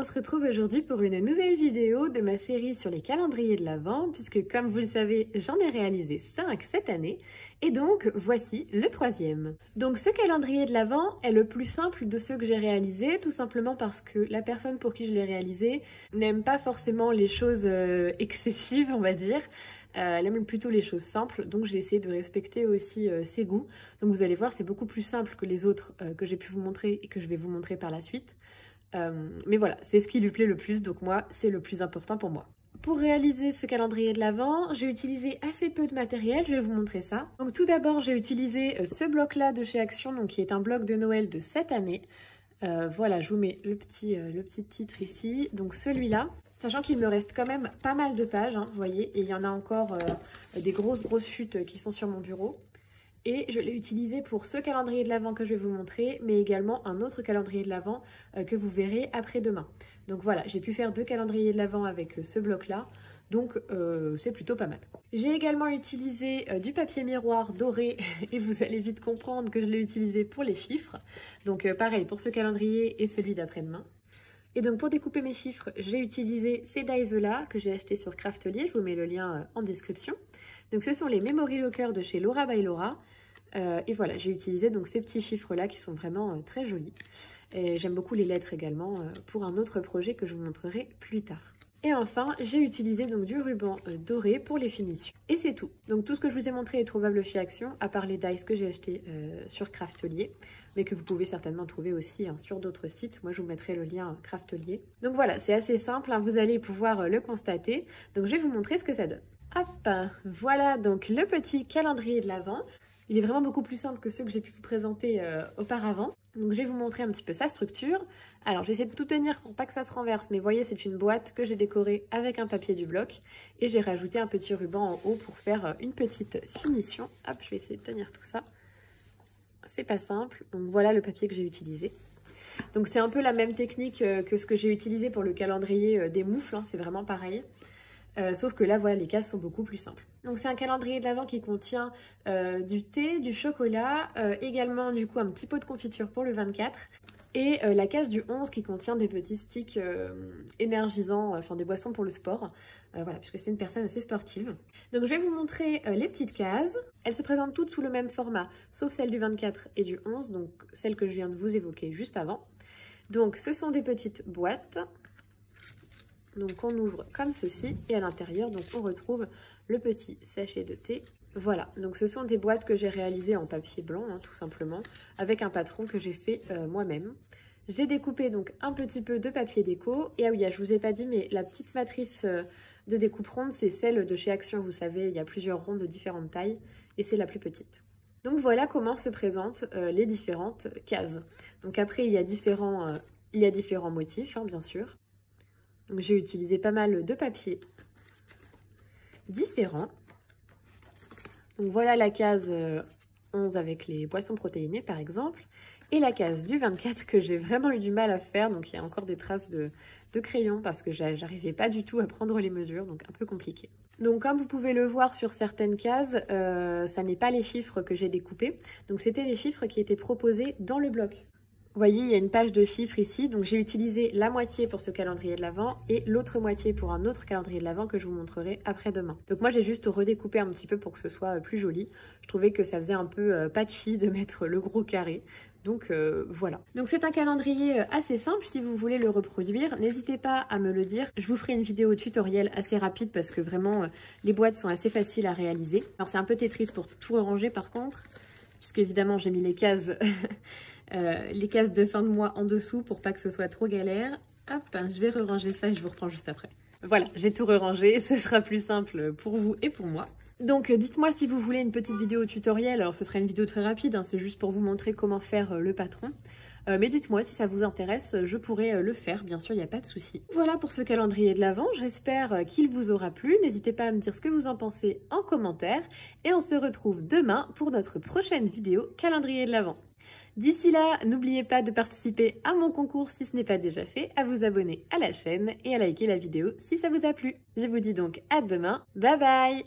On se retrouve aujourd'hui pour une nouvelle vidéo de ma série sur les calendriers de l'Avent, puisque comme vous le savez, j'en ai réalisé 5 cette année, et donc voici le 3e. Donc ce calendrier de l'Avent est le plus simple de ceux que j'ai réalisés, tout simplement parce que la personne pour qui je l'ai réalisé n'aime pas forcément les choses excessives, on va dire. Elle aime plutôt les choses simples, donc j'ai essayé de respecter aussi ses goûts. Donc vous allez voir, c'est beaucoup plus simple que les autres que j'ai pu vous montrer et que je vais vous montrer par la suite. Mais voilà, c'est ce qui lui plaît le plus, donc moi, c'est le plus important pour moi. Pour réaliser ce calendrier de l'Avent, j'ai utilisé assez peu de matériel, je vais vous montrer ça. Donc tout d'abord, j'ai utilisé ce bloc-là de chez Action, donc qui est un bloc de Noël de cette année. Voilà, je vous mets le petit titre ici, donc celui-là. Sachant qu'il me reste quand même pas mal de pages, hein, vous voyez, et il y en a encore des grosses chutes qui sont sur mon bureau. Et je l'ai utilisé pour ce calendrier de l'Avent que je vais vous montrer, mais également un autre calendrier de l'Avent que vous verrez après-demain. Donc voilà, j'ai pu faire 2 calendriers de l'Avent avec ce bloc-là, donc c'est plutôt pas mal. J'ai également utilisé du papier miroir doré, et vous allez vite comprendre que je l'ai utilisé pour les chiffres. Donc pareil pour ce calendrier et celui d'après-demain. Et donc pour découper mes chiffres, j'ai utilisé ces dies-là que j'ai acheté sur Craftelier, je vous mets le lien en description. Donc ce sont les Memory Locker de chez Laura by Laura. Et voilà, j'ai utilisé donc ces petits chiffres-là qui sont vraiment très jolis. Et j'aime beaucoup les lettres également pour un autre projet que je vous montrerai plus tard. Et enfin, j'ai utilisé donc du ruban doré pour les finitions. Et c'est tout. Donc tout ce que je vous ai montré est trouvable chez Action, à part les dies que j'ai achetés sur Craftelier, mais que vous pouvez certainement trouver aussi sur d'autres sites. Moi, je vous mettrai le lien Craftelier. Donc voilà, c'est assez simple, hein, vous allez pouvoir le constater. Donc je vais vous montrer ce que ça donne. Hop, voilà donc le petit calendrier de l'Avent. Il est vraiment beaucoup plus simple que ceux que j'ai pu vous présenter auparavant. Donc je vais vous montrer un petit peu sa structure. Alors j'essaie de tout tenir pour pas que ça se renverse, mais vous voyez c'est une boîte que j'ai décorée avec un papier du bloc. Et j'ai rajouté un petit ruban en haut pour faire une petite finition. Hop, je vais essayer de tenir tout ça. C'est pas simple, donc voilà le papier que j'ai utilisé. Donc c'est un peu la même technique que ce que j'ai utilisé pour le calendrier des moufles, hein, c'est vraiment pareil. Sauf que là, voilà, les cases sont beaucoup plus simples. Donc c'est un calendrier de l'Avent qui contient du thé, du chocolat, également du coup un petit pot de confiture pour le 24 et la case du 11 qui contient des petits sticks énergisants, enfin des boissons pour le sport. Voilà, puisque c'est une personne assez sportive. Donc je vais vous montrer les petites cases. Elles se présentent toutes sous le même format, sauf celle du 24 et du 11, donc celle que je viens de vous évoquer juste avant. Donc ce sont des petites boîtes. Donc on ouvre comme ceci et à l'intérieur donc on retrouve le petit sachet de thé. Voilà, donc ce sont des boîtes que j'ai réalisées en papier blanc hein, tout simplement, avec un patron que j'ai fait moi-même. J'ai découpé donc un petit peu de papier déco et ah oui, je vous ai pas dit mais la petite matrice de découpe ronde c'est celle de chez Action, vous savez il y a plusieurs rondes de différentes tailles et c'est la plus petite. Donc voilà comment se présentent les différentes cases. Donc après il y a différents motifs hein, bien sûr. Donc j'ai utilisé pas mal de papiers différents. Donc voilà la case 11 avec les boissons protéinées par exemple. Et la case du 24 que j'ai vraiment eu du mal à faire. Donc il y a encore des traces de crayon parce que j'arrivais pas du tout à prendre les mesures. Donc un peu compliqué. Donc comme vous pouvez le voir sur certaines cases, ça n'est pas les chiffres que j'ai découpés. Donc c'était les chiffres qui étaient proposés dans le bloc. Vous voyez, il y a une page de chiffres ici, donc j'ai utilisé la moitié pour ce calendrier de l'Avent et l'autre moitié pour un autre calendrier de l'Avent que je vous montrerai après-demain. Donc moi j'ai juste redécoupé un petit peu pour que ce soit plus joli. Je trouvais que ça faisait un peu patchy de mettre le gros carré. Donc voilà. Donc c'est un calendrier assez simple, si vous voulez le reproduire, n'hésitez pas à me le dire. Je vous ferai une vidéo tutoriel assez rapide parce que vraiment les boîtes sont assez faciles à réaliser. Alors c'est un peu Tetris pour tout ranger par contre, puisque évidemment j'ai mis les cases... les cases de fin de mois en dessous pour pas que ce soit trop galère. Hop, je vais ranger ça et je vous reprends juste après. Voilà, j'ai tout rangé, ce sera plus simple pour vous et pour moi. Donc dites-moi si vous voulez une petite vidéo tutoriel, alors ce sera une vidéo très rapide, hein, c'est juste pour vous montrer comment faire le patron. Mais dites-moi si ça vous intéresse, je pourrais le faire, bien sûr, il n'y a pas de souci. Voilà pour ce calendrier de l'Avent, j'espère qu'il vous aura plu. N'hésitez pas à me dire ce que vous en pensez en commentaire. Et on se retrouve demain pour notre prochaine vidéo calendrier de l'Avent. D'ici là, n'oubliez pas de participer à mon concours si ce n'est pas déjà fait, à vous abonner à la chaîne et à liker la vidéo si ça vous a plu. Je vous dis donc à demain, bye bye!